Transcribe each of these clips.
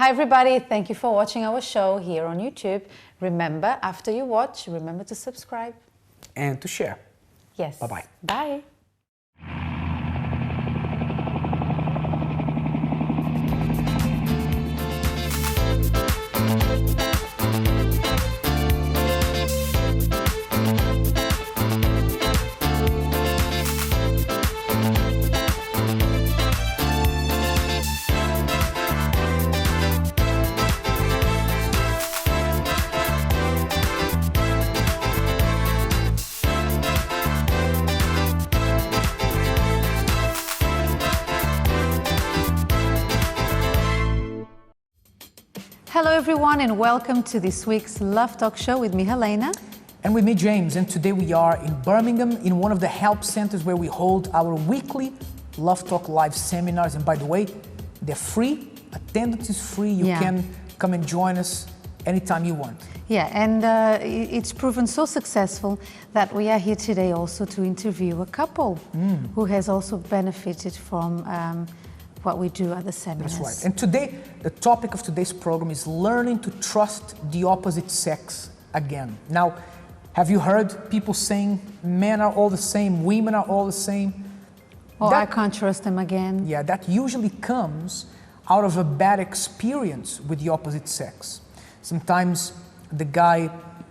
Hi everybody, thank you for watching our show here on YouTube. Remember, after you watch, remember to subscribe. And to share. Yes. Bye-bye. Bye. Hello everyone and welcome to this week's Love Talk Show with me, Helena. And with me, James. And today we are in Birmingham in one of the help centers where we hold our weekly Love Talk Live seminars. And by the way, they're free. Attendance is free. You can come and join us anytime you want. Yeah, and it's proven so successful that we are here today also to interview a couple who has also benefited from what we do at the seminars. That's right. And today, the topic of today's program is learning to trust the opposite sex again. Now, have you heard people saying men are all the same, women are all the same? Oh, I can't trust them again. Yeah, that usually comes out of a bad experience with the opposite sex. Sometimes the guy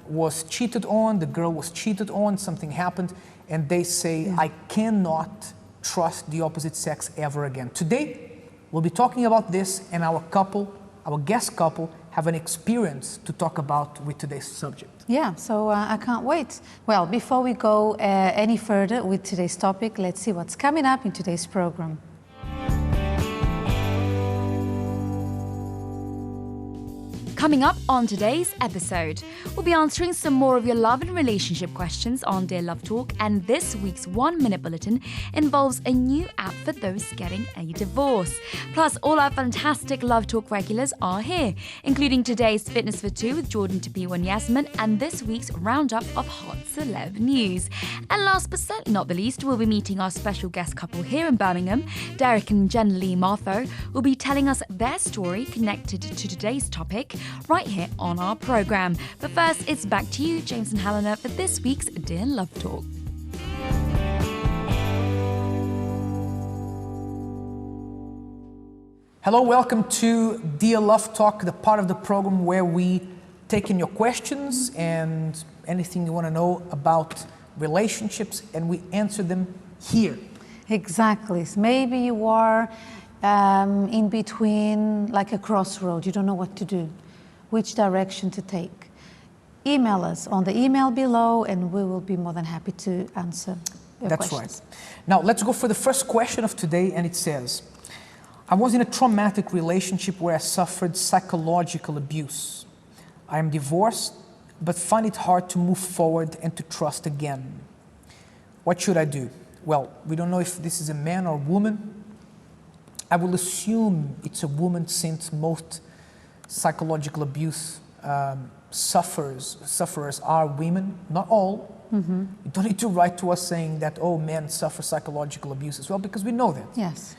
was cheated on, the girl was cheated on, something happened, and they say, I cannot trust the opposite sex ever again. Today, we'll be talking about this, and our guest couple, have an experience to talk about with today's subject. Yeah, so I can't wait. Well, before we go any further with today's topic, let's see what's coming up in today's program. Coming up on today's episode, we'll be answering some more of your love and relationship questions on Dear Love Talk, and this week's 1 Minute Bulletin involves a new app for those getting a divorce. Plus, all our fantastic Love Talk regulars are here, including today's Fitness for Two with Jordan Tapio and Yasmin, and this week's roundup of hot celeb news. And last but certainly not the least, we'll be meeting our special guest couple here in Birmingham. Derek and Jen Lee Martho will be telling us their story connected to today's topic right here on our programme. But first, it's back to you, James and Helena, for this week's Dear Love Talk. Hello, welcome to Dear Love Talk, the part of the program where we take in your questions and anything you want to know about relationships, and we answer them here. Exactly. So maybe you are in between, like a crossroad. You don't know what to do, which direction to take. Email us on the email below and we will be more than happy to answer your questions. That's right. Now let's go for the first question of today, and it says, I was in a traumatic relationship where I suffered psychological abuse. I am divorced, but find it hard to move forward and to trust again. What should I do? Well, we don't know if this is a man or woman. I will assume it's a woman, since most psychological abuse sufferers are women, not all. You don't need to write to us saying that, oh, men suffer psychological abuse as well, because we know that. Yes.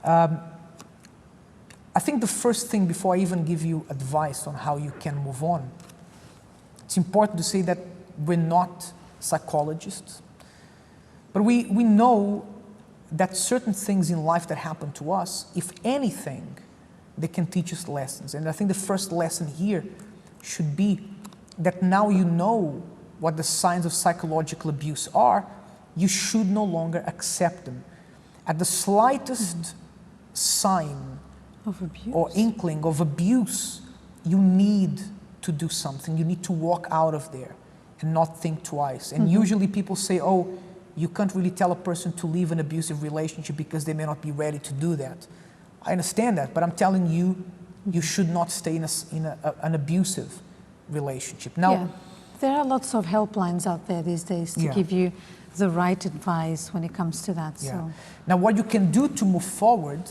I think the first thing, before I even give you advice on how you can move on, it's important to say that we're not psychologists, but we know that certain things in life that happen to us, if anything, they can teach us lessons. And I think the first lesson here should be that now you know what the signs of psychological abuse are, you should no longer accept them. At the slightest sign Of abuse. or inkling of abuse, you need to do something. You need to walk out of there and not think twice. And usually people say, oh, you can't really tell a person to leave an abusive relationship because they may not be ready to do that. I understand that, but I'm telling you, you should not stay in an abusive relationship. Now, there are lots of helplines out there these days to give you the right advice when it comes to that. So. Now, what you can do to move forward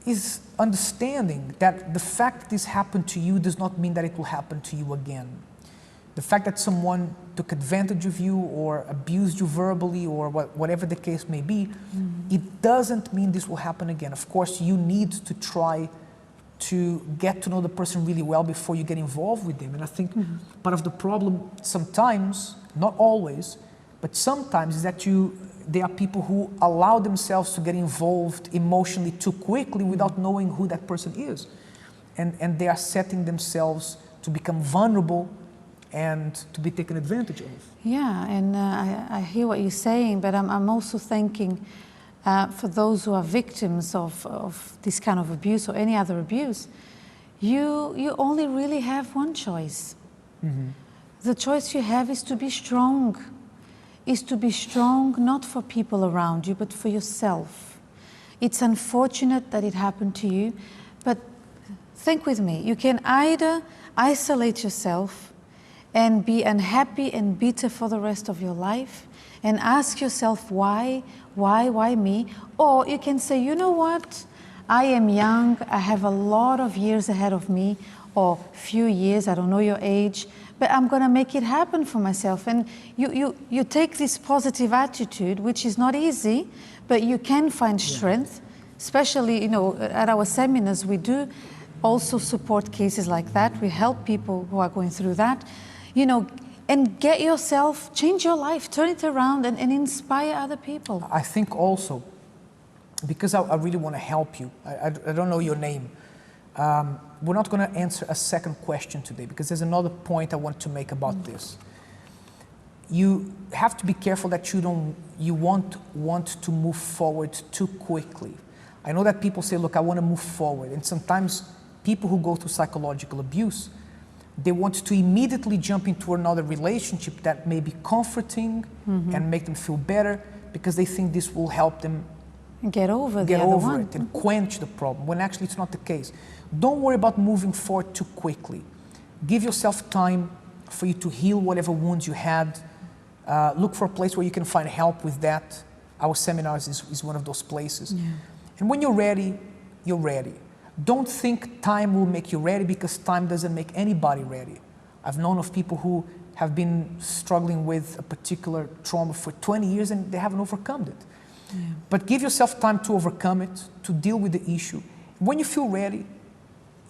is understanding that the fact this happened to you does not mean that it will happen to you again. The fact that someone took advantage of you or abused you verbally or whatever the case may be, it doesn't mean this will happen again. Of course, you need to try to get to know the person really well before you get involved with them. And I think part of the problem sometimes, not always, but sometimes is that there are people who allow themselves to get involved emotionally too quickly without knowing who that person is. And they are setting themselves to become vulnerable and to be taken advantage of. Yeah, and I hear what you're saying, but I'm also thinking for those who are victims of this kind of abuse or any other abuse, you only really have one choice. The choice you have is to be strong. Is to be strong not for people around you, but for yourself. It's unfortunate that it happened to you, but think with me. You can either isolate yourself and be unhappy and bitter for the rest of your life and ask yourself why me? Or you can say, you know what? I am young, I have a lot of years ahead of me, or few years, I don't know your age, but I'm going to make it happen for myself. And you take this positive attitude, which is not easy, but you can find strength, especially, at our seminars, we do also support cases like that. We help people who are going through that, and get yourself, change your life, turn it around and inspire other people. I think also, because I really want to help you, I don't know your name, we're not going to answer a second question today because there's another point I want to make about this. You have to be careful that you won't want to move forward too quickly. I know that people say, look, I want to move forward. And sometimes people who go through psychological abuse, they want to immediately jump into another relationship that may be comforting and make them feel better because they think this will help them get over it and quench the problem, when actually it's not the case. Don't worry about moving forward too quickly. Give yourself time for you to heal whatever wounds you had. Look for a place where you can find help with that. Our seminars is one of those places. Yeah. And when you're ready, you're ready. Don't think time will make you ready, because time doesn't make anybody ready. I've known of people who have been struggling with a particular trauma for 20 years and they haven't overcome it. Yeah. But give yourself time to overcome it, to deal with the issue. When you feel ready,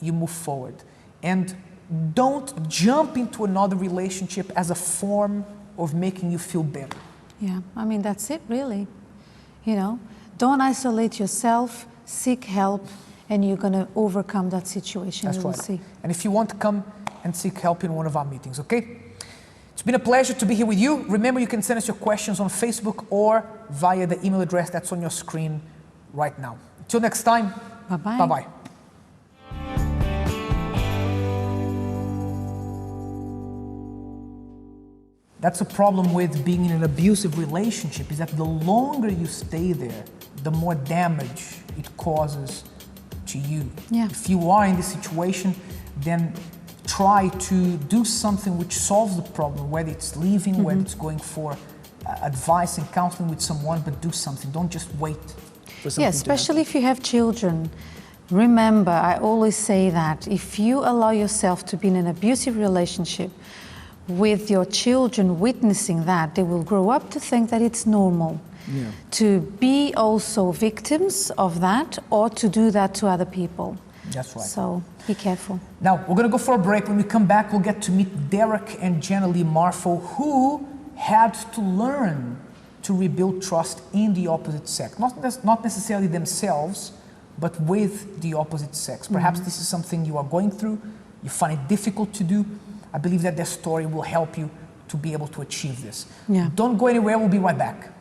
you move forward. And don't jump into another relationship as a form of making you feel better. Yeah, I mean, that's it really. Don't isolate yourself, seek help, and you're going to overcome that situation. That's you will right. see. And if you want to come and seek help in one of our meetings, okay? It's been a pleasure to be here with you. Remember, you can send us your questions on Facebook or via the email address that's on your screen right now. Until next time, bye-bye. Bye-bye. That's a problem with being in an abusive relationship, is that the longer you stay there, the more damage it causes to you. Yeah. If you are in this situation, then try to do something which solves the problem, whether it's leaving, whether it's going for advice and counseling with someone, but do something. Don't just wait for something. Yeah, especially if you have children. Remember, I always say that if you allow yourself to be in an abusive relationship with your children witnessing that, they will grow up to think that it's normal. Yeah. To be also victims of that or to do that to other people. That's right. So be careful. Now, we're going to go for a break. When we come back, we'll get to meet Derek and Jenna Lee Marfo, who had to learn to rebuild trust in the opposite sex. Not necessarily themselves, but with the opposite sex. Perhaps this is something you are going through, you find it difficult to do. I believe that their story will help you to be able to achieve this. Yeah. Don't go anywhere, we'll be right back.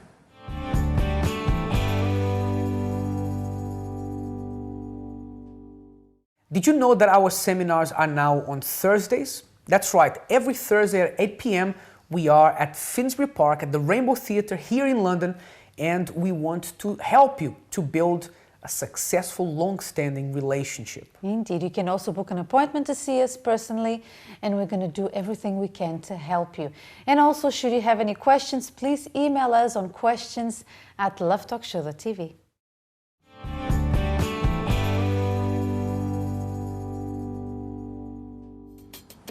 Did you know that our seminars are now on Thursdays? That's right, every Thursday at 8 p.m. we are at Finsbury Park at the Rainbow Theatre here in London, and we want to help you to build a successful, long-standing relationship. Indeed, you can also book an appointment to see us personally, and we're going to do everything we can to help you. And also, should you have any questions, please email us on questions@lovetalkshow.tv.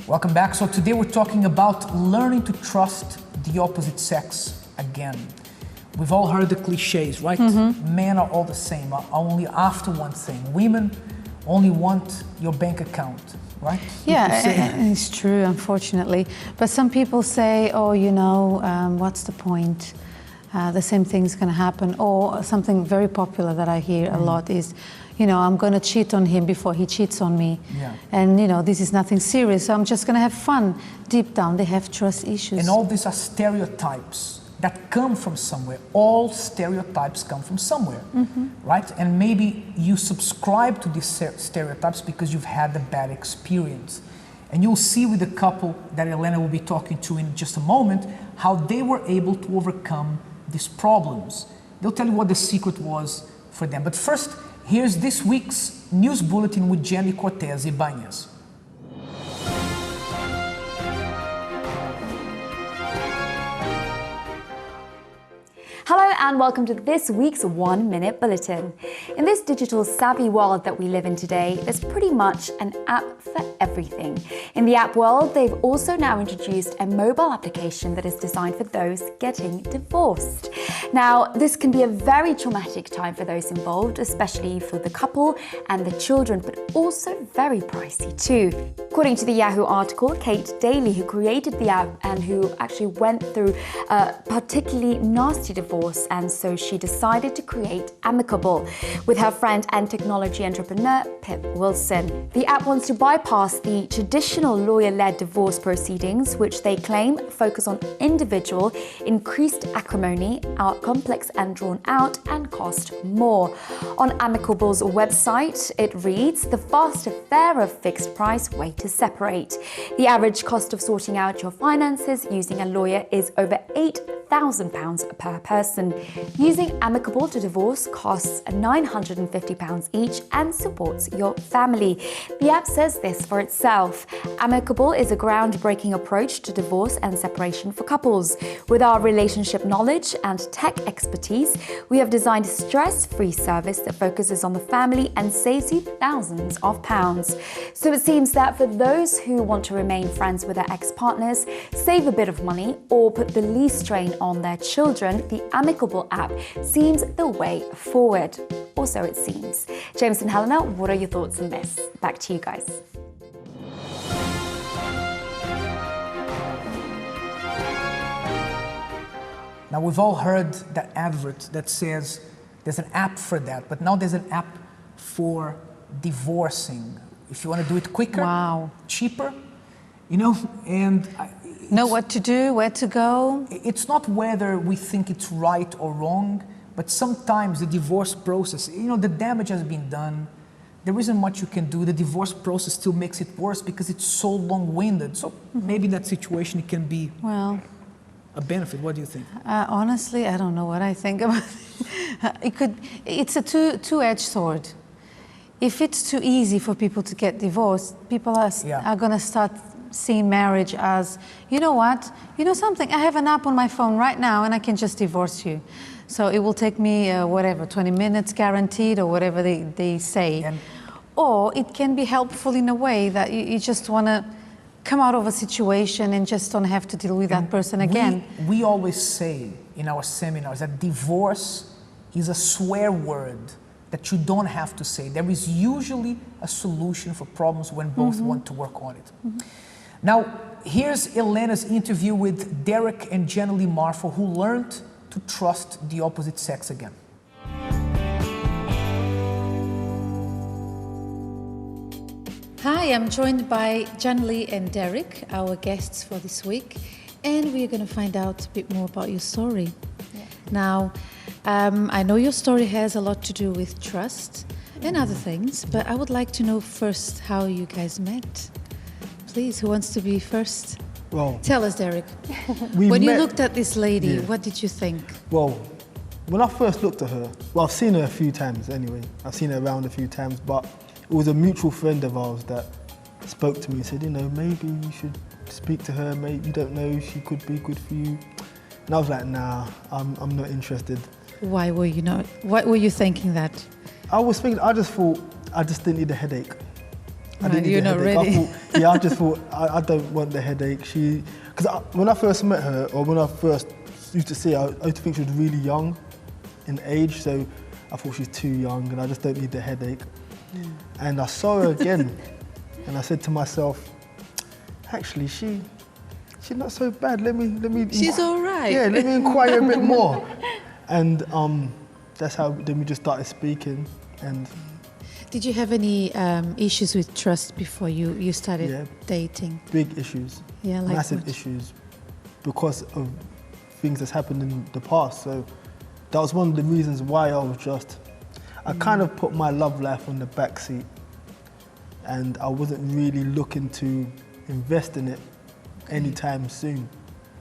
Welcome back. So today we're talking about learning to trust the opposite sex again. We've all heard the cliches, right? Men are all the same, are only after one thing. Women only want your bank account, right? Yeah, it's true, unfortunately. But some people say, oh, you know, what's the point? The same thing's going to happen. Or something very popular that I hear a lot is, you know, I'm going to cheat on him before he cheats on me. Yeah. And, you know, this is nothing serious, so I'm just going to have fun. Deep down, they have trust issues. And all these are stereotypes that come from somewhere. All stereotypes come from somewhere, right? And maybe you subscribe to these stereotypes because you've had a bad experience. And you'll see with the couple that Elena will be talking to in just a moment, how they were able to overcome these problems. They'll tell you what the secret was for them. But first, here's this week's news bulletin with Jenny Cortez Ibanez. Hello and welcome to this week's 1 Minute Bulletin. In this digital savvy world that we live in today, there's pretty much an app for everything. In the app world, they've also now introduced a mobile application that is designed for those getting divorced. Now, this can be a very traumatic time for those involved, especially for the couple and the children, but also very pricey too. According to the Yahoo article, Kate Daly, who created the app and who actually went through a particularly nasty divorce, and so she decided to create Amicable with her friend and technology entrepreneur Pip Wilson. The app wants to bypass the traditional lawyer-led divorce proceedings, which they claim focus on individual, increased acrimony, are complex and drawn out, and cost more. On Amicable's website, it reads, the faster, fairer fixed price way to separate. The average cost of sorting out your finances using a lawyer is over £8,000 per person. Using Amicable to divorce costs £950 each and supports your family. The app says this for itself. Amicable is a groundbreaking approach to divorce and separation for couples. With our relationship knowledge and tech expertise, we have designed a stress-free service that focuses on the family and saves you thousands of pounds. So it seems that for those who want to remain friends with their ex-partners, save a bit of money, or put the least strain on their children, the Amicable app seems the way forward. Or so it seems. James and Helena, what are your thoughts on this? Back to you guys. Now, we've all heard that advert that says there's an app for that, but now there's an app for divorcing. If you want to do it quicker, Wow. cheaper, you know, and Know what to do, where to go. it's not whether we think it's right or wrong, but sometimes the divorce process, you know, the damage has been done. There isn't much you can do. The divorce process still makes it worse because it's so long-winded. So maybe in that situation it can be Well, a benefit. What do you think? honestly, I don't know what I think about it. It's a two-edged sword. If it's too easy for people to get divorced, people are going to start seeing marriage as, you know what, you know something, I have an app on my phone right now and I can just divorce you. So it will take me, 20 minutes guaranteed or whatever they say. Or it can be helpful in a way that you just want to come out of a situation and just don't have to deal with that person again. We always say in our seminars that divorce is a swear word that you don't have to say. There is usually a solution for problems when both want to work on it. Now, here's Elena's interview with Derek and Jenny Lee Marfo, who learned to trust the opposite sex again. Hi, I'm joined by Jenny Lee and Derek, our guests for this week, and we're going to find out a bit more about your story. Now, I know your story has a lot to do with trust and other things, but I would like to know first how you guys met. Please, who wants to be first? Well, tell us, Derek. When you looked at this lady, what did you think? Well, when I first looked at her, well, I've seen her a few times anyway. I've seen her around a few times, but it was a mutual friend of ours that spoke to me and said, you know, maybe you should speak to her. Maybe you don't know, she could be good for you. And I was like, nah, I'm not interested. Why were you not? What were you thinking that? I was thinking, I just thought, I just didn't need a headache. You're not ready. I just thought, I don't want the headache. Because when I first met her, or when I first used to see her, I used to think she was really young in age, so I thought she's too young and I just don't need the headache. And I saw her again, and I said to myself, actually, she's not so bad. Let me. She's all right. Yeah, let me inquire a bit more. And that's how then we just started speaking. And Did you have any issues with trust before you started Yeah. dating? big issues, Yeah, like massive what? issues, because of things that's happened in the past. So that was one of the reasons why I kind of put my love life on the back seat, and I wasn't really looking to invest in it anytime soon.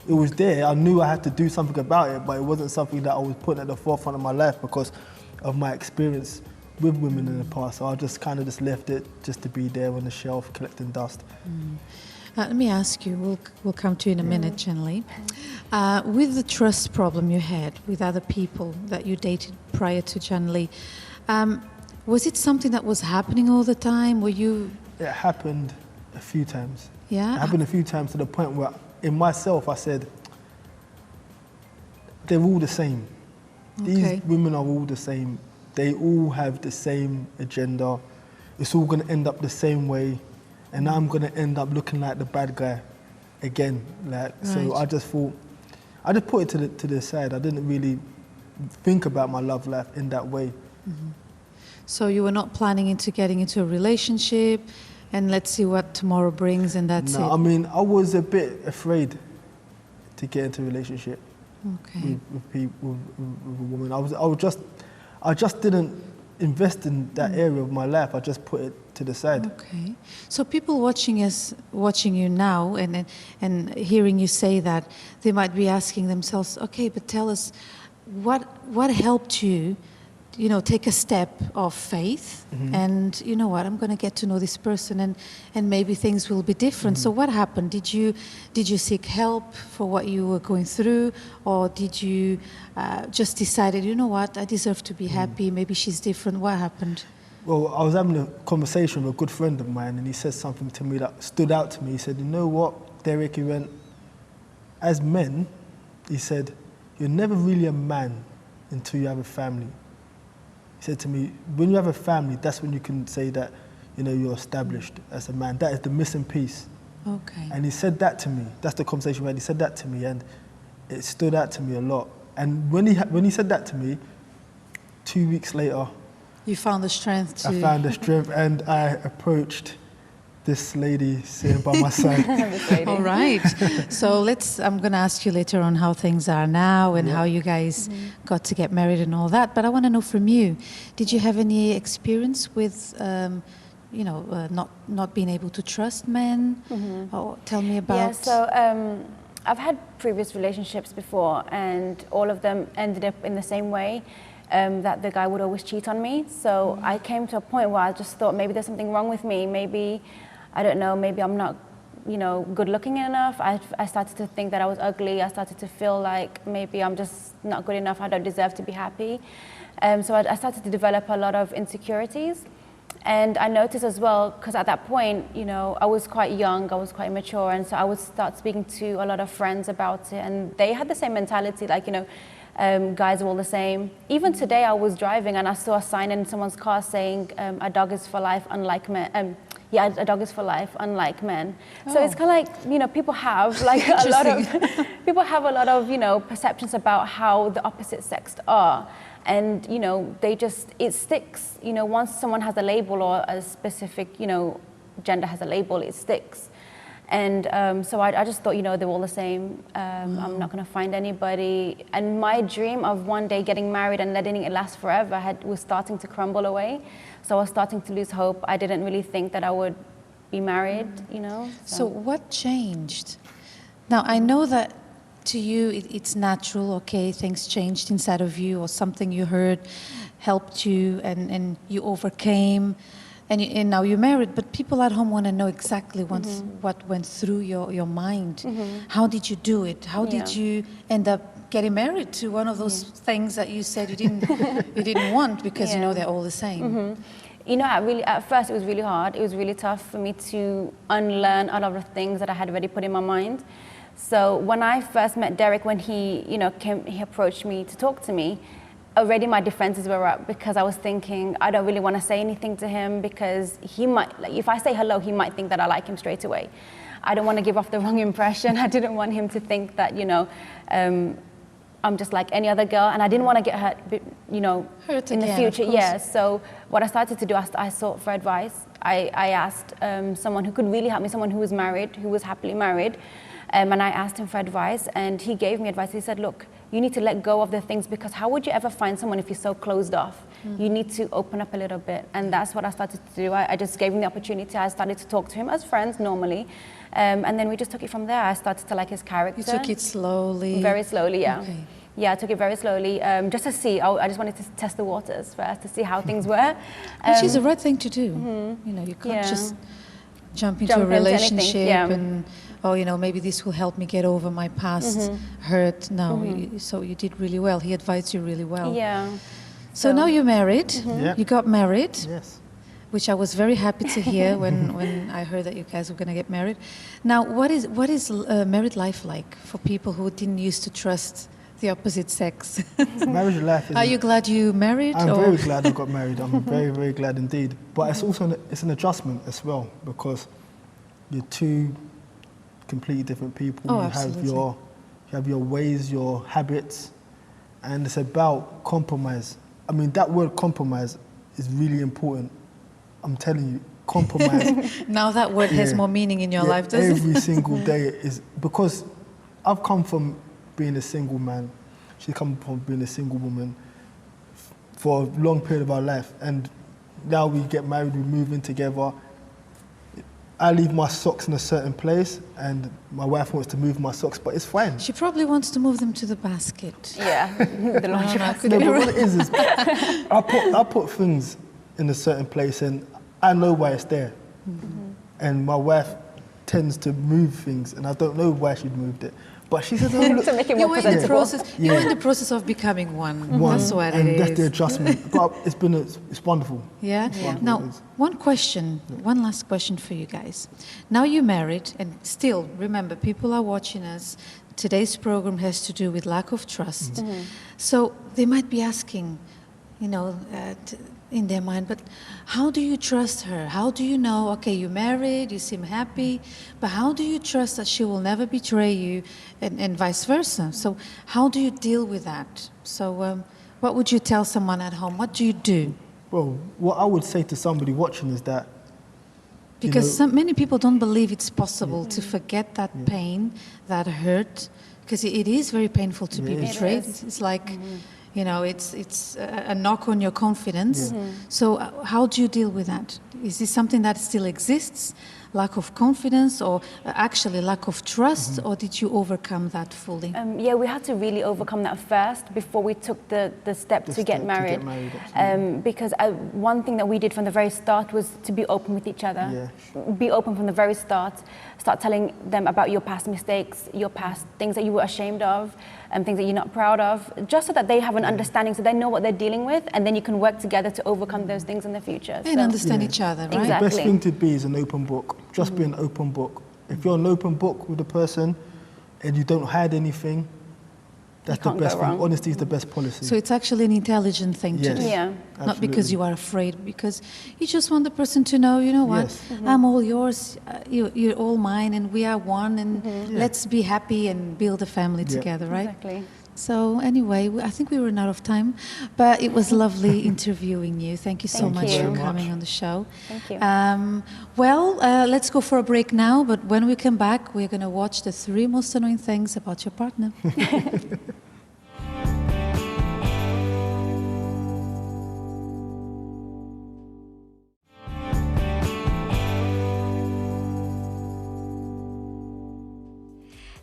It was there, I knew I had to do something about it, but it wasn't something that I was putting at the forefront of my life because of my experience with women in the past. So I just kind of just left it just to be there on the shelf collecting dust. Let me ask you, we'll come to you in a minute, Jenny. With the trust problem you had with other people that you dated prior to Jenny, was it something that was happening all the time? Were you, It happened a few times. yeah? It happened a few times to the point where in myself I said, they're all the same. Okay. These women are all the same. They all have the same agenda. It's all going to end up the same way, and I'm going to end up looking like the bad guy again. So Right. I just thought, I just put it to the side. I didn't really think about my love life in that way. So you were not planning into getting into a relationship, and let's see what tomorrow brings, and that's No, it. I mean, I was a bit afraid to get into a relationship Okay. with people, with a woman. I just didn't invest in that area of my life. I just put it to the side. Okay. So people watching you now, and hearing you say that, they might be asking themselves, okay, but tell us, what helped you, take a step of faith, and you know what, I'm going to get to know this person, and maybe things will be different. So what happened? Did you seek help for what you were going through, or did you just decided, you know what, I deserve to be happy, maybe she's different? What happened? Well, I was having a conversation with a good friend of mine, and he said something to me that stood out to me. He said, you know what, Derek, he went, as men, he said, you're never really a man until you have a family. He said to me, when you have a family, that's when you can say that, you're established as a man. That is the missing piece. Okay. And he said that to me. That's the conversation we had. He said that to me, and it stood out to me a lot. And when he said that to me, 2 weeks later, You found the strength to... I found the strength, and I approached this lady sitting by my side. All right. So I'm going to ask you later on how things are now and how you guys got to get married and all that. But I want to know from you, did you have any experience with, not being able to trust men? Or tell me about... Yeah, so I've had previous relationships before, and all of them ended up in the same way. That the guy would always cheat on me. So I came to a point where I just thought maybe there's something wrong with me. Maybe, I don't know, maybe I'm not, good looking enough. I started to think that I was ugly. I started to feel like maybe I'm just not good enough. I don't deserve to be happy. So I started to develop a lot of insecurities. And I noticed as well, because at that point, I was quite young, I was quite immature. And so I would start speaking to a lot of friends about it. And they had the same mentality, like, guys are all the same. Even today, I was driving and I saw a sign in someone's car saying, "A dog is for life, unlike men." A dog is for life, unlike men. So it's kind of like, people have like a lot of perceptions about how the opposite sex are, and it sticks. Once someone has a label or a specific gender has a label, it sticks. And so I just thought, they're all the same. I'm not going to find anybody. And my dream of one day getting married and letting it last forever was starting to crumble away. So I was starting to lose hope. I didn't really think that I would be married, So what changed? Now, I know that to you it's natural, okay, things changed inside of you, or something you heard helped you and you overcame. And now you're married, but people at home want to know exactly what went through your mind. How did you do it? How did you end up getting married to one of those things that you said you didn't want because they're all the same? At first it was really hard. It was really tough for me to unlearn a lot of things that I had already put in my mind. So when I first met Derek, when he approached me to talk to me, already my defenses were up because I was thinking I don't really want to say anything to him because he might, like, if I say hello, he might think that I like him straight away. I don't want to give off the wrong impression. I didn't want him to think that, you know, I'm just like any other girl, and I didn't want to get hurt, Hurt in the again, future. of course. Yeah. So what I started to do, I sought for advice. I asked someone who could really help me, someone who was married, who was happily married, and I asked him for advice, and he gave me advice. He said, look, you need to let go of the things, because how would you ever find someone if you're so closed off? You need to open up a little bit, and that's what I started to do. I just gave him the opportunity. I started to talk to him as friends normally, and then we just took it from there. I started to like his character. You took it slowly. Very slowly, yeah. Okay. Yeah, I took it very slowly, just to see. I just wanted to test the waters first to see how things were. Which is the right thing to do. You know, you can't Yeah. just jump into a Jump into anything, relationship yeah. and, oh, you know, maybe this will help me get over my past hurt. No, so you did really well. He advised you really well. Yeah. So now you're married. Yeah. You got married, Yes. which I was very happy to hear when I heard that you guys were going to get married. Now, what is married life like for people who didn't used to trust the opposite sex? Marriage life is. Are you glad you married? I'm or- very glad I got married. I'm very, very glad indeed. But it's also it's an adjustment as well, because you're two completely different people. Oh, you absolutely. have your ways, your habits, and it's about compromise. I mean, that word compromise is really important. I'm telling you, compromise. Now that word has Yeah. more meaning in your Yeah, life, doesn't it? every single day is because I've come from being a single man. She's come from being a single woman for a long period of our life, and now we get married, we move in together. I leave my socks in a certain place, and my wife wants to move my socks, but it's fine. She probably wants to move them to the basket. Yeah. The laundry basket. No, but what it is I put things in a certain place, and I know why it's there. And my wife tends to move things, and I don't know why she moved it. But she says, oh, look, To make it You more were in the presentable. process. You were in the process of becoming one. one, That's what and it that's the is. adjustment. But it's wonderful. Yeah. wonderful, Now, it is. one last question for you guys. Now you're married, and still remember, people are watching us. Today's program has to do with lack of trust. So they might be asking, you know, in their mind, but how do you trust her? How do you know, okay, you're married, you seem happy, but how do you trust that she will never betray you, and vice versa? So how do you deal with that? So what would you tell someone at home? What do you do? Well, what I would say to somebody watching is that Because many people don't believe it's possible to forget that pain, that hurt, because it is very painful to be It is. betrayed. It is. It's like, you know, it's a knock on your confidence. So how do you deal with that? Is this something that still exists? Lack of confidence, or actually lack of trust, or did you overcome that fully? Yeah, we had to really overcome that first before we took the step to get married. absolutely. Because one thing that we did from the very start was to be open with each other. Yeah. Be open from the very start. Start telling them about your past mistakes, your past things that you were ashamed of, and things that you're not proud of, just so that they have an understanding, so they know what they're dealing with, and then you can work together to overcome those things in the future. And understand each other, right? Exactly. The best thing to be is an open book. Just be an open book. If you're an open book with a person and you don't hide anything, that's the can't go best thing. wrong. Honesty is the best policy. So it's actually an intelligent thing to Yes. do. Yeah. Not because Absolutely. you are afraid, because you just want the person to know, you know what, Yes. I'm all yours, you're all mine, and we are one, and let's be happy and build a family Yeah. together, right? Exactly. So anyway, I think we ran out of time, but it was lovely interviewing you. Thank you so Thank much you. for Very much. coming on the show. Thank you. Let's go for a break now, but when we come back, we're going to watch the 3 most annoying things about your partner.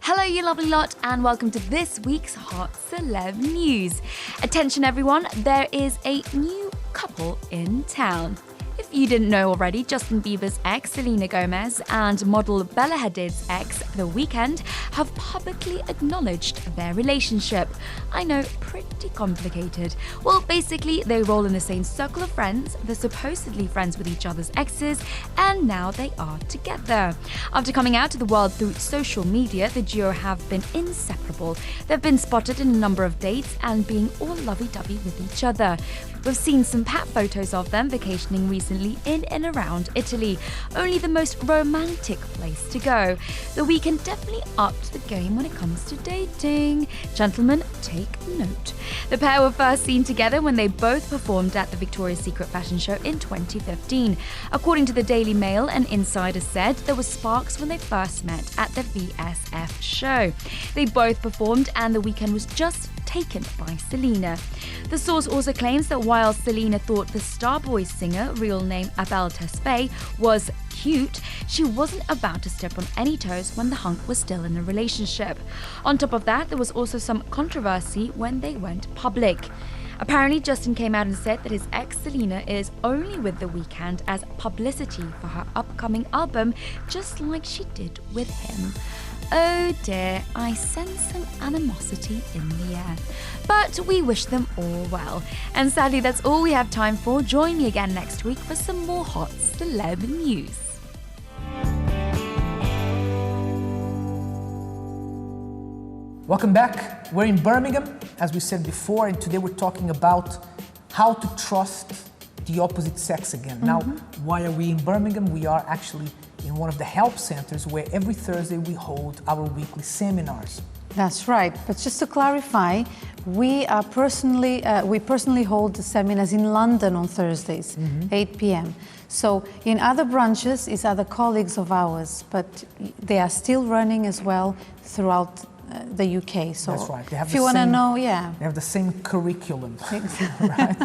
Hello, you lovely lot, and welcome to this week's Hot Celeb News. Attention, everyone, there is a new couple in town. If you didn't know already, Justin Bieber's ex, Selena Gomez, and model Bella Hadid's ex, The Weeknd, have publicly acknowledged their relationship. I know, pretty complicated. Well, basically, they roll in the same circle of friends, they're supposedly friends with each other's exes, and now they are together. After coming out to the world through social media, the duo have been inseparable. They've been spotted in a number of dates and being all lovey-dovey with each other. We've seen some pat photos of them vacationing recently in and around Italy, only the most romantic place to go. The Weeknd definitely upped the game when it comes to dating. Gentlemen, take note. The pair were first seen together when they both performed at the Victoria's Secret fashion show in 2015. According to the Daily Mail, an insider said there were sparks when they first met at the VSF show. They both performed and the Weeknd was just taken by Selena. The source also claims that while Selena thought the Starboy singer, real name Abel Tesfaye, was cute, she wasn't about to step on any toes when the hunk was still in a relationship. On top of that, there was also some controversy when they went public. Apparently, Justin came out and said that his ex Selena is only with The Weeknd as publicity for her upcoming album, just like she did with him. Oh dear, I sense some animosity in the air. But we wish them all well. And sadly, that's all we have time for. Join me again next week for some more hot celeb news. Welcome back. We're in Birmingham, as we said before, and today we're talking about how to trust the opposite sex again. Now, why are we in Birmingham? We are actually in one of the help centers where every Thursday we hold our weekly seminars. That's right. But just to clarify, we personally hold the seminars in London on Thursdays, 8 p.m. So in other branches is other colleagues of ours, but they are still running as well throughout the UK. So that's right. They have if you want to know, they have the same curriculum. Right?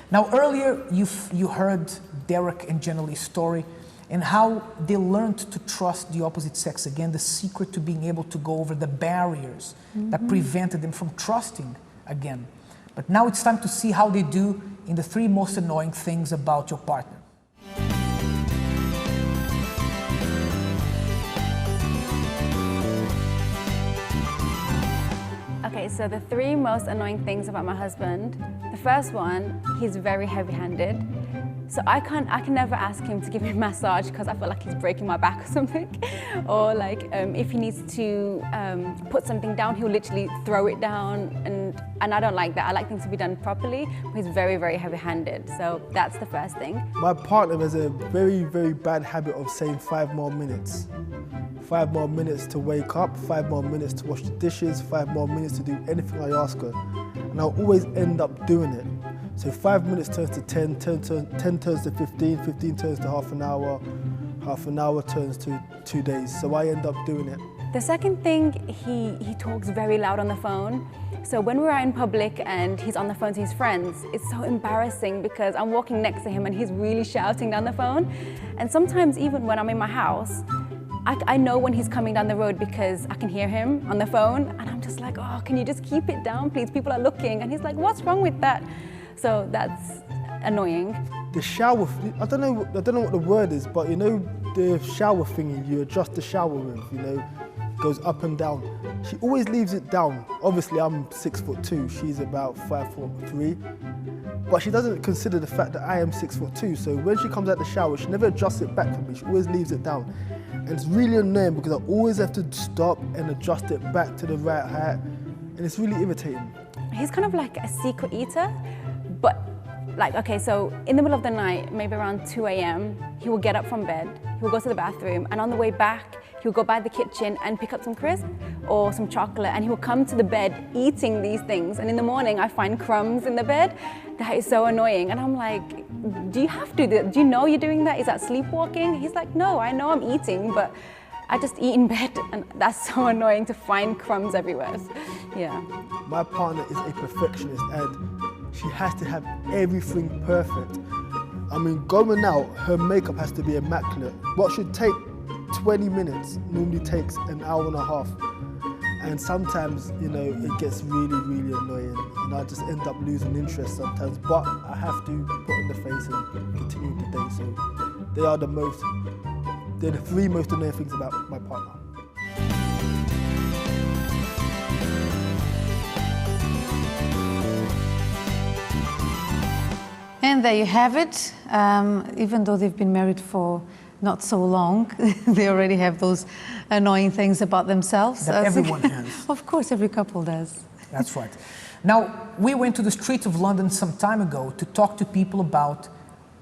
Now, earlier you heard Derek and Jenny story and how they learned to trust the opposite sex again, the secret to being able to go over the barriers that prevented them from trusting again. But now it's time to see how they do in the 3 most annoying things about your partner. Okay, so the 3 most annoying things about my husband. The first one, he's very heavy-handed. So I can never ask him to give me a massage because I feel like he's breaking my back or something. Or like if he needs to put something down, he'll literally throw it down, and I don't like that. I like things to be done properly, but he's very, very heavy-handed. So that's the first thing. My partner has a very, very bad habit of saying 5 more minutes. 5 more minutes to wake up, 5 more minutes to wash the dishes, 5 more minutes to do anything I ask her. And I'll always end up doing it. So 5 minutes turns to 10, 10 turns to 15, 15 turns to half an hour turns to 2 days. So I end up doing it. The second thing, he talks very loud on the phone. So when we're out in public and he's on the phone to his friends, it's so embarrassing because I'm walking next to him and he's really shouting down the phone. And sometimes even when I'm in my house, I know when he's coming down the road because I can hear him on the phone and I'm just like, oh, can you just keep it down, please? People are looking. And he's like, what's wrong with that? So that's annoying. The shower, I don't know what the word is, but you know the shower thingy you adjust the shower with, you know, goes up and down. She always leaves it down. Obviously I'm 6'2", she's about 5'3", but she doesn't consider the fact that I am 6'2", so when she comes out the shower, she never adjusts it back for me, she always leaves it down. And it's really annoying because I always have to stop and adjust it back to the right height, and it's really irritating. He's kind of like a secret eater, but like, okay, so in the middle of the night, maybe around 2 a.m., he will get up from bed, he will go to the bathroom, and on the way back, he'll go by the kitchen and pick up some crisp or some chocolate, and he will come to the bed eating these things. And in the morning, I find crumbs in the bed. That is so annoying. And I'm like, do you have to do that? Do you know you're doing that? Is that sleepwalking? He's like, no, I know I'm eating, but I just eat in bed, and that's so annoying to find crumbs everywhere. Yeah. My partner is a perfectionist, and she has to have everything perfect. I mean, going out, her makeup has to be immaculate. What should take 20 minutes normally takes an hour and a half. And sometimes, you know, it gets really, really annoying, and I just end up losing interest sometimes. But I have to put on the face and continue the day. So they're the three most annoying things about my partner. And there you have it. Even though they've been married for not so long, they already have those annoying things about themselves. That everyone has. Of course, every couple does. That's right. Now, we went to the streets of London some time ago to talk to people about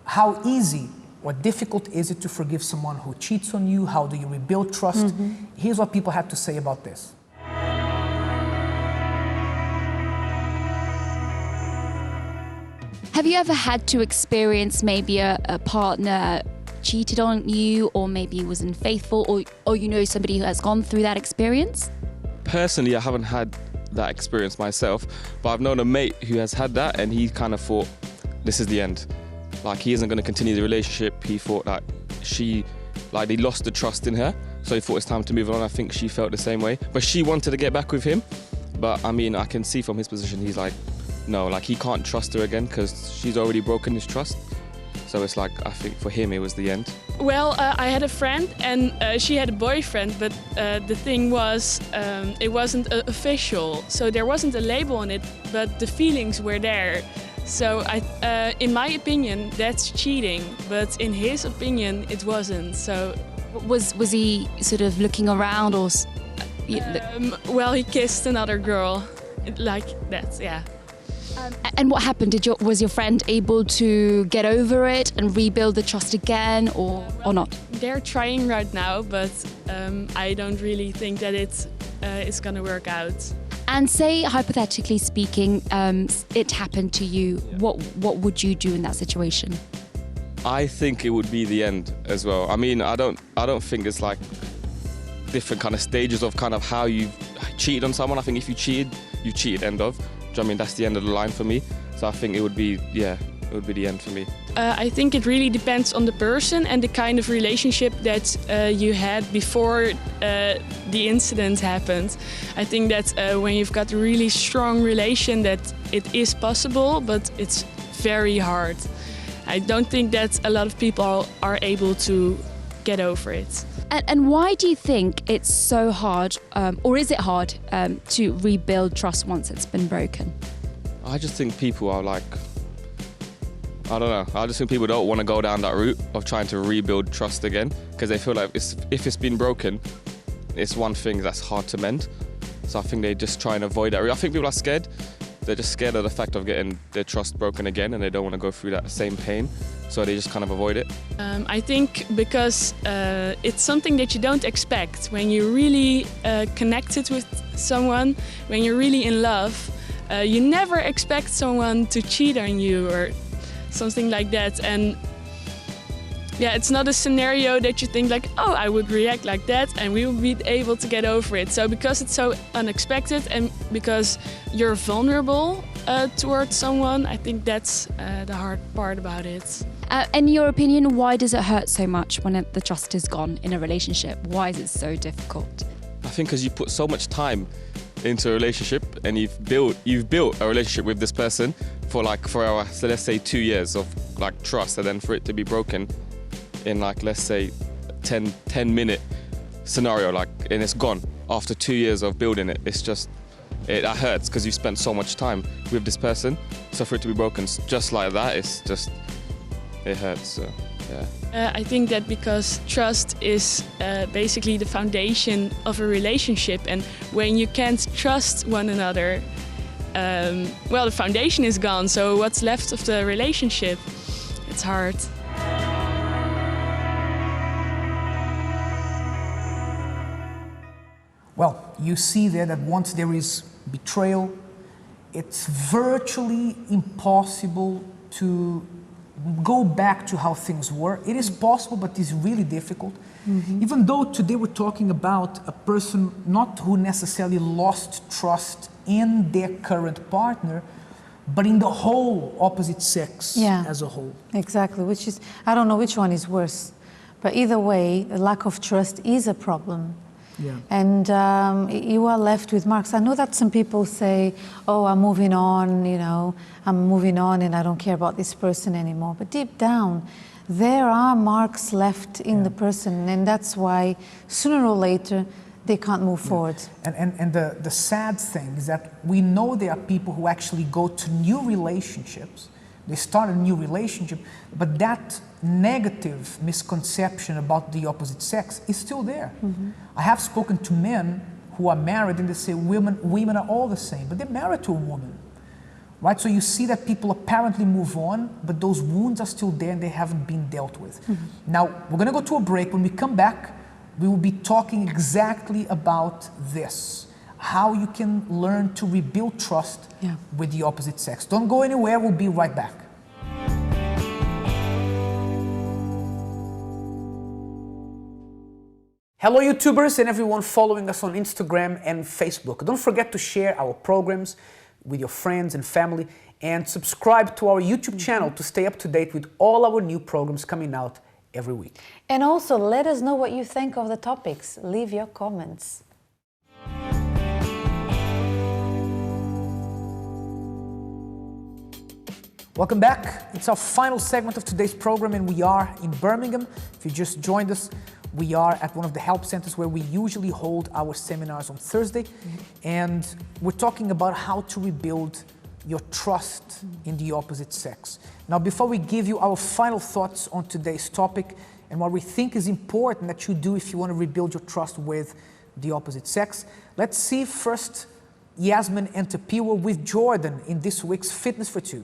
how easy or difficult is it to forgive someone who cheats on you? How do you rebuild trust? Here's what people had to say about this. Have you ever had to experience maybe a partner cheated on you, or maybe was unfaithful, or you know somebody who has gone through that experience? Personally, I haven't had that experience myself, but I've known a mate who has had that, and he kind of thought, this is the end. Like, he isn't going to continue the relationship. He thought that he lost the trust in her, so he thought it's time to move on. I think she felt the same way, but she wanted to get back with him. But I mean, I can see from his position, he's like, no, like, he can't trust her again because she's already broken his trust. So it's like, I think for him it was the end. Well, I had a friend and she had a boyfriend, but the thing was, it wasn't official. So there wasn't a label on it, but the feelings were there. So in my opinion, that's cheating, but in his opinion, it wasn't. So Was he sort of looking around, or? well, he kissed another girl, like that, yeah. And what happened? Was your friend able to get over it and rebuild the trust again, or not? They're trying right now, but I don't really think that it's gonna work out. And say, hypothetically speaking, it happened to you. What would you do in that situation? I think it would be the end as well. I mean, I don't think it's like different kind of stages of kind of how you cheated on someone. I think if you cheated, end of. Do you know what I mean? That's the end of the line for me. So I think it would be the end for me. I think it really depends on the person and the kind of relationship that you had before the incident happened. I think that when you've got a really strong relation, that it is possible, but it's very hard. I don't think that a lot of people are able to get over it. And why do you think it's so hard, or is it hard, to rebuild trust once it's been broken? I just think people are like, I don't know. I just think people don't want to go down that route of trying to rebuild trust again, because they feel like if it's been broken, it's one thing that's hard to mend. So I think they just try and avoid that. I think people are scared. They're just scared of the fact of getting their trust broken again, and they don't want to go through that same pain. So they just kind of avoid it. I think because it's something that you don't expect. When you're really connected with someone, when you're really in love, you never expect someone to cheat on you or something like that. And yeah, it's not a scenario that you think like, oh, I would react like that and we will be able to get over it. So because it's so unexpected and because you're vulnerable towards someone, I think that's the hard part about it. In your opinion, why does it hurt so much when the trust is gone in a relationship? Why is it so difficult? I think because you put so much time into a relationship and you've built a relationship with this person for so let's say 2 years of like trust, and then for it to be broken in like, let's say 10-minute scenario, like, and it's gone after 2 years of building it. It's just, it hurts because you've spent so much time with this person. So for it to be broken just like that, it's just, it hurts. So yeah. I think that because trust is basically the foundation of a relationship, and when you can't trust one another, well, the foundation is gone. So what's left of the relationship? It's hard. Well, you see there that once there is betrayal, it's virtually impossible to go back to how things were. It is possible, but it's really difficult. Even though today we're talking about a person not who necessarily lost trust in their current partner, but in the whole opposite sex as a whole. Exactly, which is, I don't know which one is worse, but either way, a lack of trust is a problem. Yeah. And you are left with marks. I know that some people say, oh, I'm moving on, I'm moving on and I don't care about this person anymore. But deep down, there are marks left in the person, and that's why sooner or later they can't move forward. And the sad thing is that we know there are people who actually go to new relationships, they start a new relationship, but that negative misconception about the opposite sex is still there. Mm-hmm. I have spoken to men who are married and they say women are all the same, but they're married to a woman. Right? So you see that people apparently move on, but those wounds are still there and they haven't been dealt with. Mm-hmm. Now, we're going to go to a break. When we come back, we will be talking exactly about this, how you can learn to rebuild trust with the opposite sex. Don't go anywhere, we'll be right back. Hello YouTubers and everyone following us on Instagram and Facebook. Don't forget to share our programs with your friends and family and subscribe to our YouTube channel to stay up to date with all our new programs coming out every week. And also let us know what you think of the topics. Leave your comments. Welcome back. It's our final segment of today's program and we are in Birmingham. If you just joined us, we are at one of the help centers where we usually hold our seminars on Thursday. And we're talking about how to rebuild your trust in the opposite sex. Now, before we give you our final thoughts on today's topic and what we think is important that you do if you want to rebuild your trust with the opposite sex, let's see first Yasmin and Tapiwa with Jordan in this week's Fitness for Two.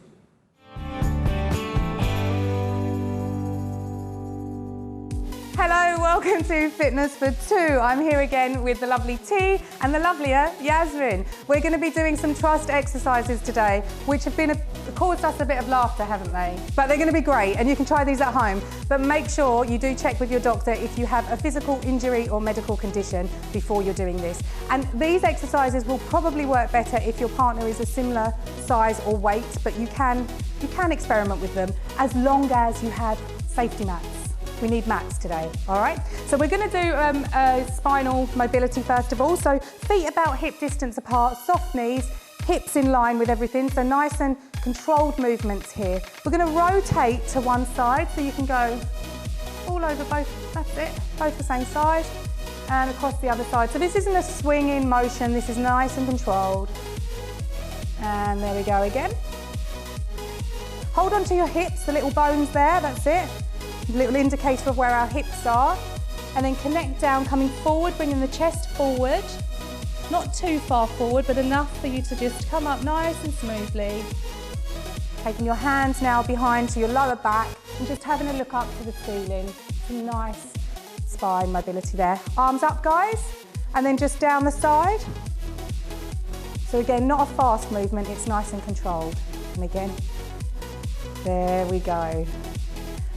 Hello, welcome to Fitness for Two. I'm here again with the lovely T and the lovelier Yasmin. We're going to be doing some trust exercises today, which have been caused us a bit of laughter, haven't they? But they're going to be great, and you can try these at home. But make sure you do check with your doctor if you have a physical injury or medical condition before you're doing this. And these exercises will probably work better if your partner is a similar size or weight, but you can experiment with them as long as you have safety mats. We need mats today, all right? So we're going to do spinal mobility first of all. So feet about hip distance apart, soft knees, hips in line with everything. So nice and controlled movements here. We're going to rotate to one side so you can go all over both, that's it, both the same side and across the other side. So this isn't a swinging motion, this is nice and controlled. And there we go again. Hold on to your hips, the little bones there, that's it. Little indicator of where our hips are, and then connect down, coming forward, bringing the chest forward, not too far forward, but enough for you to just come up nice and smoothly. Taking your hands now behind to your lower back and just having a look up to the ceiling. Some nice spine mobility there. Arms up, guys, and then just down the side. So again, not a fast movement, it's nice and controlled. And again, there we go.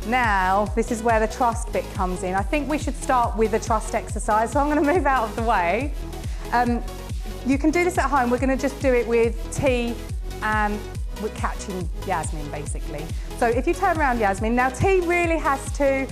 Now, this is where the trust bit comes in. I think we should start with a trust exercise, so I'm going to move out of the way. You can do this at home. We're going to just do it with T and we're catching Yasmin, basically. So if you turn around, Yasmin, now T really has to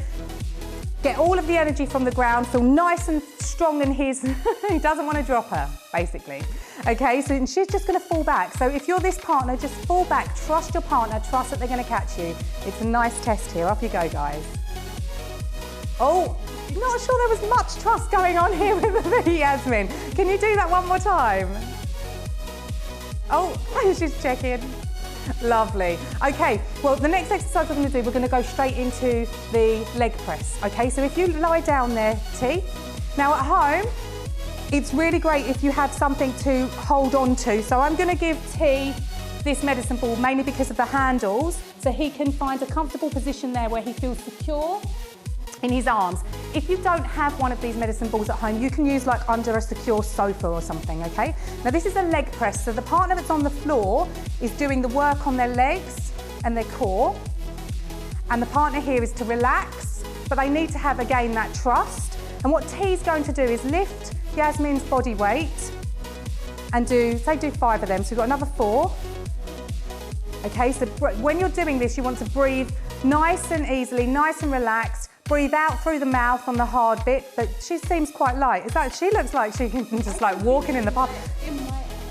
get all of the energy from the ground, feel nice and strong in his, he doesn't want to drop her, basically. Okay, so she's just going to fall back. So if you're this partner, just fall back, trust your partner, trust that they're going to catch you. It's a nice test here. Off you go, guys. Oh, not sure there was much trust going on here with Yasmin. Can you do that one more time? Oh, she's checking. Lovely. Okay, well, the next exercise we're going to do, we're going to go straight into the leg press. Okay, so if you lie down there, T. Now at home, it's really great if you have something to hold on to. So I'm going to give T this medicine ball mainly because of the handles, so he can find a comfortable position there where he feels secure in his arms. If you don't have one of these medicine balls at home, you can use like under a secure sofa or something, okay? Now this is a leg press, so the partner that's on the floor is doing the work on their legs and their core, and the partner here is to relax, but they need to have, again, that trust. And what T's going to do is lift Yasmin's body weight and do 5 of them, so we've got another 4. Okay, so when you're doing this, you want to breathe nice and easily, nice and relaxed. Breathe out through the mouth on the hard bit, but she seems quite light. She looks like she can just like walking in the park.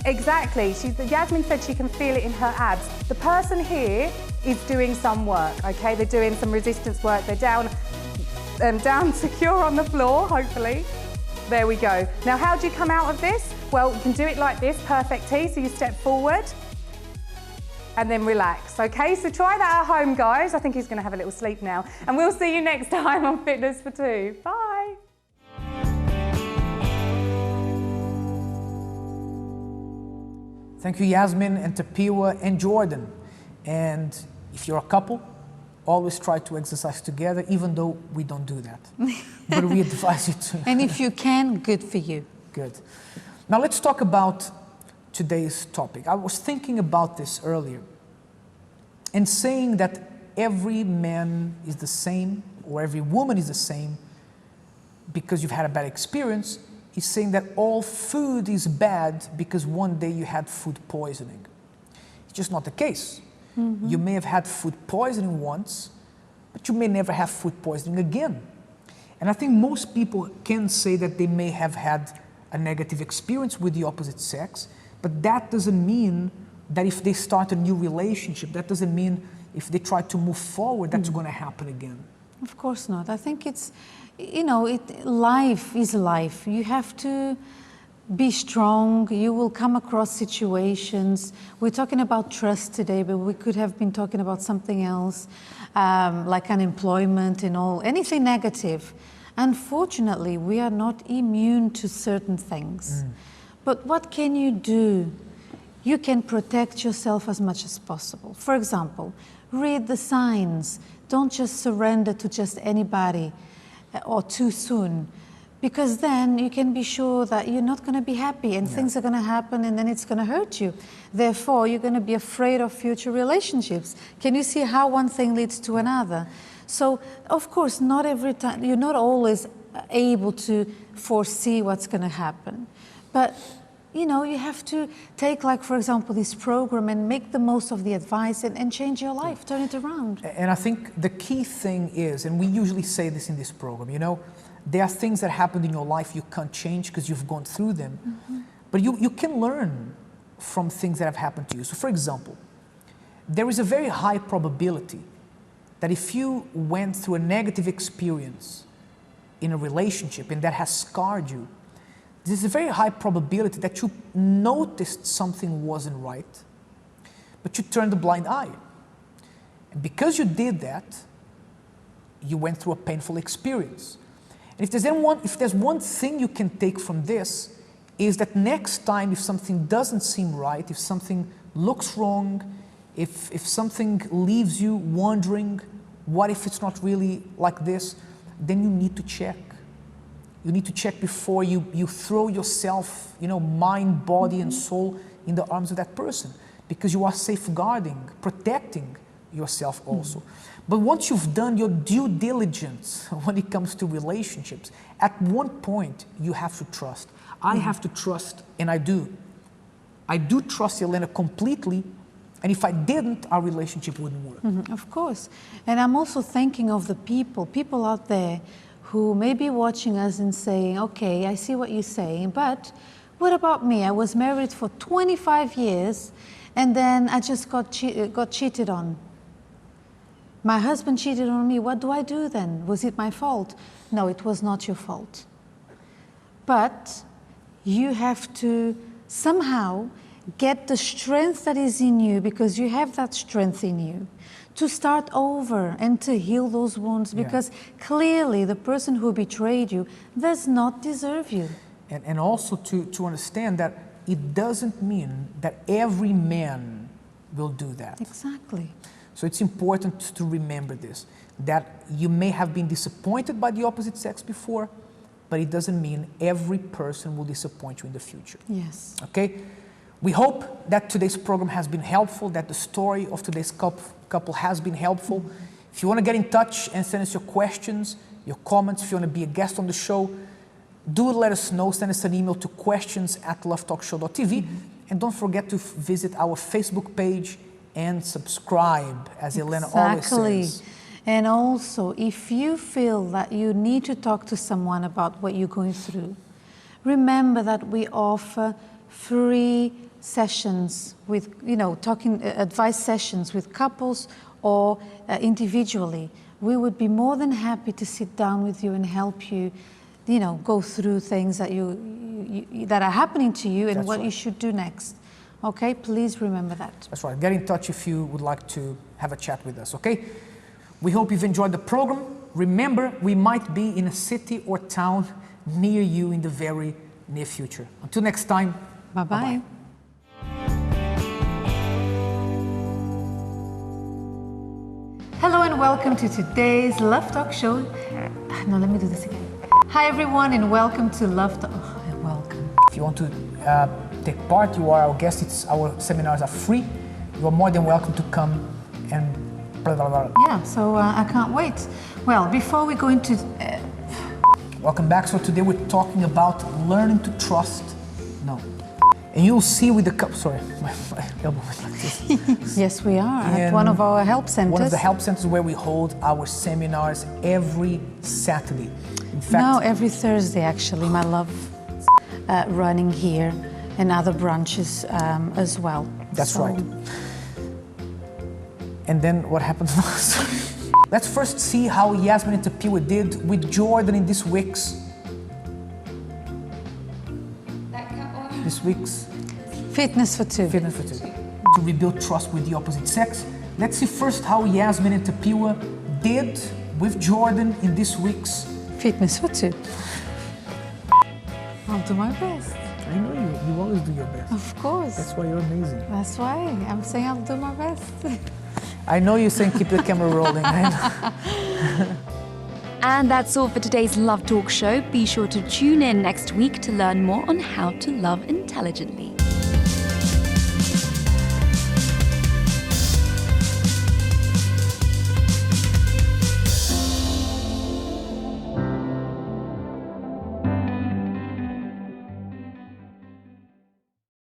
Exactly. Yasmin said she can feel it in her abs. The person here is doing some work, okay? They're doing some resistance work. They're down secure on the floor, hopefully. There we go. Now, how do you come out of this? Well, you can do it like this, perfect T. So you step forward and then relax, okay? So try that at home, guys. I think he's gonna have a little sleep now. And we'll see you next time on Fitness for Two. Bye. Thank you, Yasmin and Tapiwa and Jordan. And if you're a couple, always try to exercise together, even though we don't do that. But we advise you to. And if you can, good for you. Good. Now let's talk about today's topic. I was thinking about this earlier and saying that every man is the same or every woman is the same because you've had a bad experience is saying that all food is bad because one day you had food poisoning. It's just not the case. You may have had food poisoning once, but you may never have food poisoning again. And I think most people can say that they may have had a negative experience with the opposite sex, but that doesn't mean that if they start a new relationship, that doesn't mean if they try to move forward, that's going to happen again. Of course not. I think it's, you know, life is life. You have to be strong. You will come across situations. We're talking about trust today, but we could have been talking about something else, like unemployment and all, anything negative. Unfortunately, we are not immune to certain things. But what can you do? You can protect yourself as much as possible. For example, read the signs. Don't just surrender to just anybody or too soon, because then you can be sure that you're not going to be happy and things are going to happen and then it's going to hurt you. Therefore, you're going to be afraid of future relationships. Can you see how one thing leads to another? So, of course, not every time, you're not always able to foresee what's going to happen. But, you know, you have to take, like, for example, this program and make the most of the advice and change your life, turn it around. And I think the key thing is, and we usually say this in this program, you know, there are things that happened in your life you can't change because you've gone through them, but you can learn from things that have happened to you. So, for example, there is a very high probability that if you went through a negative experience in a relationship and that has scarred you, there's a very high probability that you noticed something wasn't right, but you turned a blind eye. And because you did that, you went through a painful experience. And if there's one thing you can take from this, is that next time if something doesn't seem right, if something looks wrong, if something leaves you wondering, what if it's not really like this, then you need to check. You need to check before you throw yourself, you know, mind, body, and soul in the arms of that person, because you are safeguarding, protecting yourself also. But once you've done your due diligence when it comes to relationships, at one point you have to trust. I have to trust, and I do. I do trust Elena completely, and if I didn't, our relationship wouldn't work. Of course. And I'm also thinking of the people out there who may be watching us and saying, okay, I see what you're saying, but what about me? I was married for 25 years and then I just got cheated on. My husband cheated on me. What do I do then? Was it my fault? No, it was not your fault. But you have to somehow get the strength that is in you, because you have that strength in you, to start over and to heal those wounds, because clearly the person who betrayed you does not deserve you. And also to understand that it doesn't mean that every man will do that. Exactly. So it's important to remember this, that you may have been disappointed by the opposite sex before, but it doesn't mean every person will disappoint you in the future. Yes. Okay? We hope that today's program has been helpful, that the story of today's couple has been helpful. If you want to get in touch and send us your questions, your comments, if you want to be a guest on the show, do let us know. Send us an email to questions@lovetalkshow.tv. And don't forget to visit our Facebook page and subscribe, as Elena always says. And also, if you feel that you need to talk to someone about what you're going through, remember that we offer free sessions with, talking advice sessions with couples or individually. We would be more than happy to sit down with you and help you, go through things that that are happening to you and That's what right. you should do next. Okay, please remember that. That's right. Get in touch if you would like to have a chat with us, okay? We hope you've enjoyed the program. Remember, we might be in a city or town near you in the very near future. Until next time, Bye-bye. Hello and welcome to today's Love Talk show. No, let me do this again. Hi everyone and welcome to Love Talk. Welcome. if you want to take part, you are our guest. Our seminars are free. You are more than welcome to come and blah, blah, blah. Yeah, so I can't wait. Well, before we go into... Welcome back. So today we're talking about learning to trust. No. And you'll see with the cup. Sorry, my elbow was like this. Yes, we are at one of our help centers. One of the help centers where we hold our seminars every Saturday. In fact, No, every Thursday actually, my love, running here and other branches as well. That's So- right. And then what happens next? Let's first see how Yasmin and Tapiwa did with Jordan in this week's Fitness for Two. Fitness for Two. To rebuild trust with the opposite sex. Let's see first how Yasmin and Tapiwa did with Jordan in this week's Fitness for Two. I'll do my best. I know you always do your best. Of course. That's why you're amazing. That's why I'm saying I'll do my best. I know you're saying keep the camera rolling. I know. And that's all for today's Love Talk show. Be sure to tune in next week to learn more on how to love intelligently.